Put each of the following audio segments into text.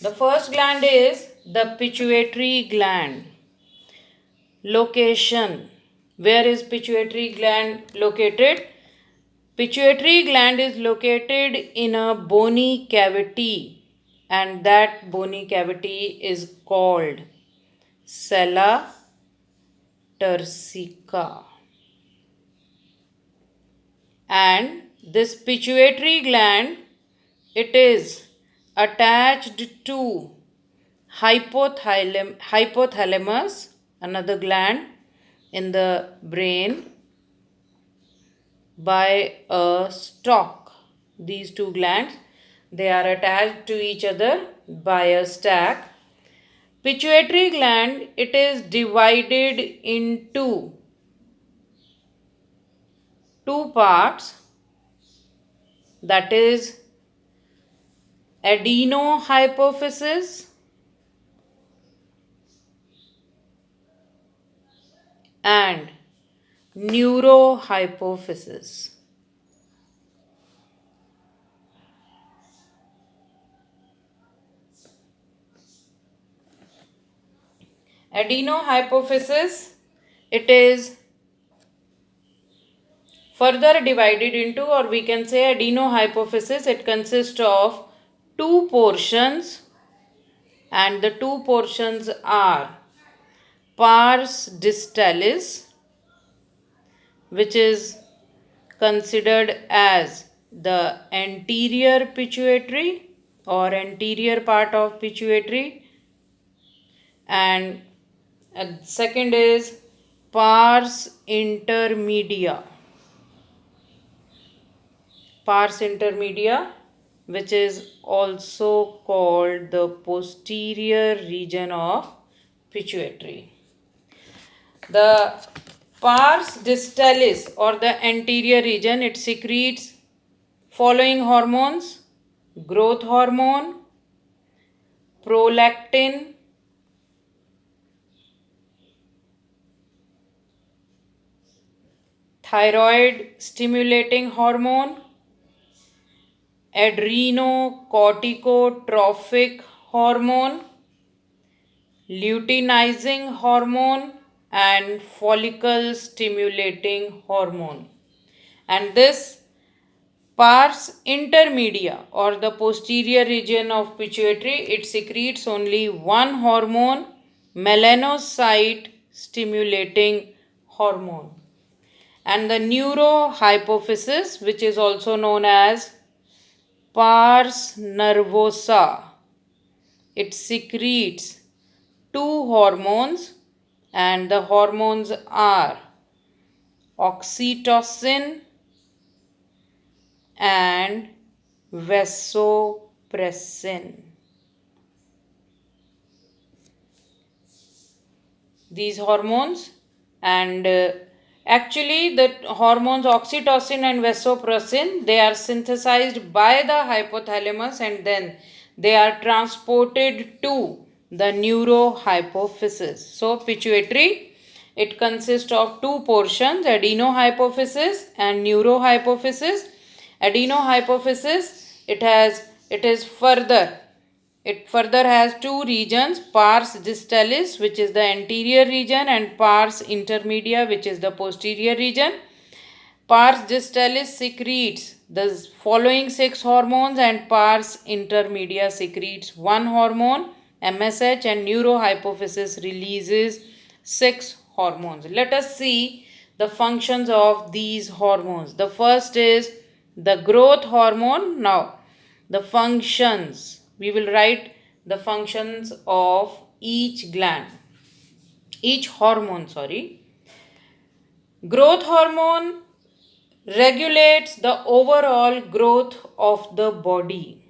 The first gland is the pituitary gland. Location. Where is pituitary gland located? Pituitary gland is located in a bony cavity, and that bony cavity is called sella turcica. And this pituitary gland, it is attached to hypothalamus, another gland in the brain, by a stalk. These two glands, they are attached to each other by a stack. Pituitary gland, it is divided into two parts, that is adenohypophysis and neurohypophysis. Adenohypophysis, it is further divided into, or we can say adenohypophysis, it consists of two portions, and the two portions are pars distalis, which is considered as the anterior pituitary or anterior part of pituitary, and second is pars intermedia. Pars intermedia, which is also called the posterior region of pituitary. The pars distalis or the anterior region, it secretes following hormones: growth hormone, prolactin, thyroid stimulating hormone, adrenocorticotropic hormone, luteinizing hormone, and follicle stimulating hormone. And this pars intermedia or the posterior region of pituitary, it secretes only one hormone, melanocyte stimulating hormone. And the neurohypophysis, which is also known as pars nervosa, it secretes two hormones, and the hormones are oxytocin and vasopressin. These hormones, and actually the hormones oxytocin and vasopressin, they are synthesized by the hypothalamus, and then they are transported to the neurohypophysis. So pituitary, it consists of two portions, adenohypophysis and neurohypophysis. Adenohypophysis, it further has two regions, pars distalis, which is the anterior region, and pars intermedia, which is the posterior region. Pars distalis secretes the following 6 hormones, and pars intermedia secretes one hormone, MSH, and neurohypophysis releases 6 hormones. Let us see the functions of these hormones. The first is the growth hormone. Now, the functions, we will write the functions of each hormone. Growth hormone regulates the overall growth of the body,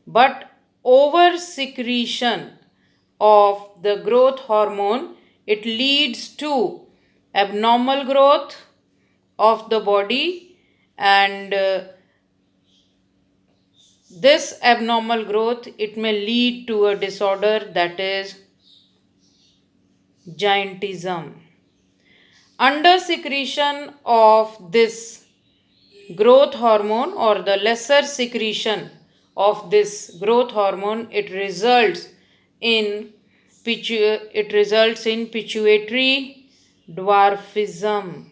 but over secretion of the growth hormone, it leads to abnormal growth of the body, and this abnormal growth, it may lead to a disorder, that is giantism. Under secretion of this growth hormone, or the lesser secretion of this growth hormone, it results in pituitary dwarfism,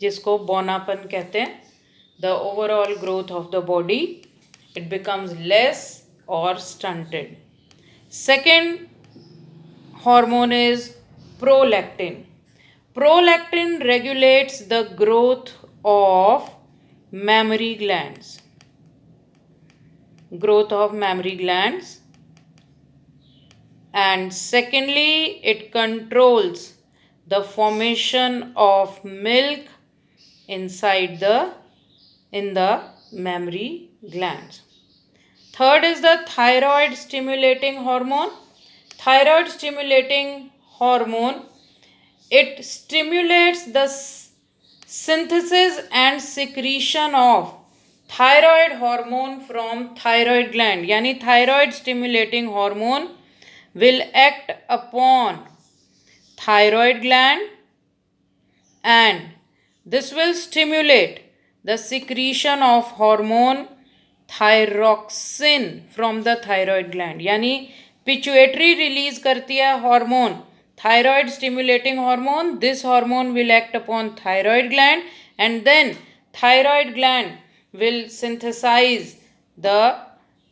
जिसको बौनापन कहते हैं. The overall growth of the body, it becomes less or stunted. Second hormone is prolactin. Prolactin regulates the growth of mammary glands. And secondly, it controls the formation of milk in the mammary glands. Third is the thyroid stimulating hormone. Thyroid stimulating hormone, it stimulates the synthesis and secretion of thyroid hormone from thyroid gland. Yani thyroid stimulating hormone will act upon thyroid gland and this will stimulate the secretion of hormone thyroxine from the thyroid gland. यानी pituitary release करती है hormone thyroid stimulating hormone. This hormone will act upon thyroid gland and then thyroid gland will synthesize the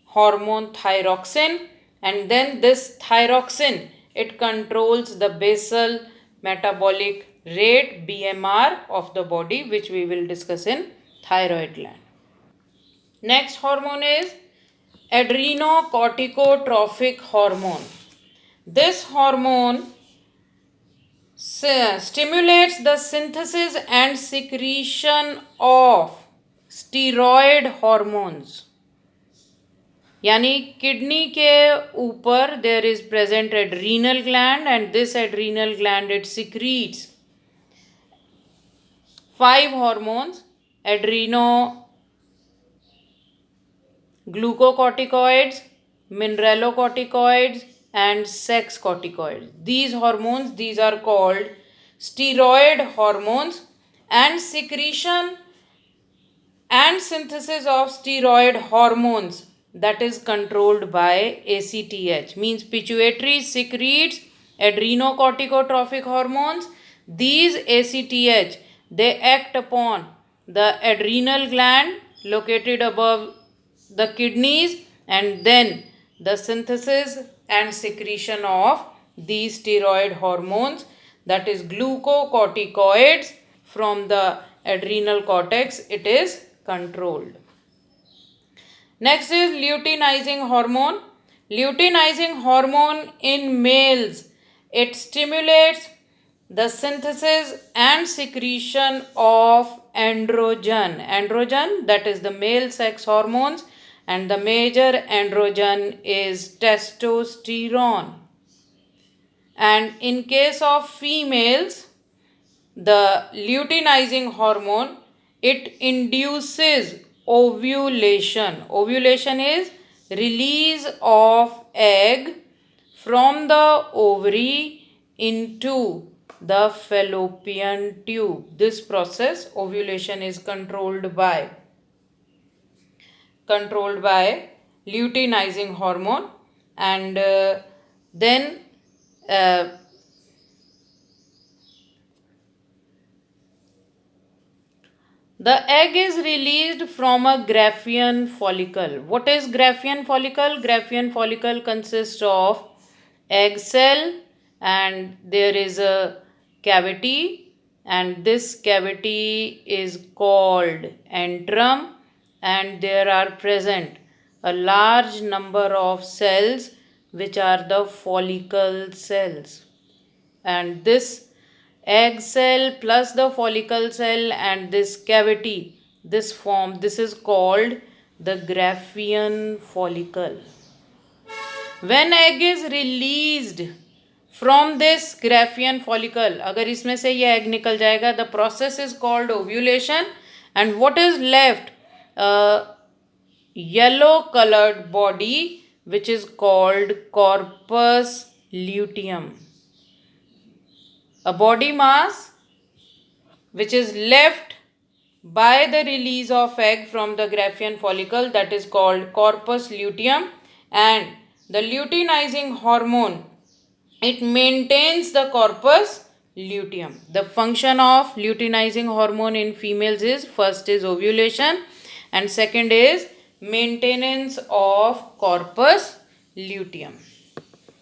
hormone thyroxine and then this thyroxine, it controls the basal metabolic rate BMR of the body, which we will discuss in thyroid gland. Next hormone is adrenocorticotropic hormone. This hormone stimulates the synthesis and secretion of steroid hormones. यानी kidney के ऊपर there is present adrenal gland and this adrenal gland, it secretes 5 hormones: adrenoglucocorticoids, mineralocorticoids and sex corticoids. These hormones, these are called steroid hormones, and secretion and synthesis of steroid hormones, that is controlled by ACTH. Means pituitary secretes adrenocorticotropic hormones. These ACTH, they act upon the adrenal gland located above the kidneys and then the synthesis and secretion of these steroid hormones, that is glucocorticoids, from the adrenal cortex, it is controlled. Next is luteinizing hormone. Luteinizing hormone in males, it stimulates the synthesis and secretion of androgen. Androgen, that is the male sex hormones, and the major androgen is testosterone. And in case of females, the luteinizing hormone, it induces ovulation. Ovulation is release of egg from the ovary into the fallopian tube. This process, ovulation, is controlled by luteinizing hormone. And then the egg is released from a Graafian follicle. What is Graafian follicle? Graafian follicle consists of egg cell and there is a cavity, and this cavity is called antrum, and there are present a large number of cells which are the follicle cells. And this egg cell plus the follicle cell and this cavity, this is called the Graafian follicle. When egg is released from this Graafian follicle, अगर इसमें से ये egg निकल जाएगा, the process is called ovulation, and what is left? Yellow colored body which is called corpus luteum. A body mass which is left by the release of egg from the Graafian follicle, that is called corpus luteum, and the luteinizing hormone, it maintains the corpus luteum. The function of luteinizing hormone in females is, first is ovulation and second is maintenance of corpus luteum.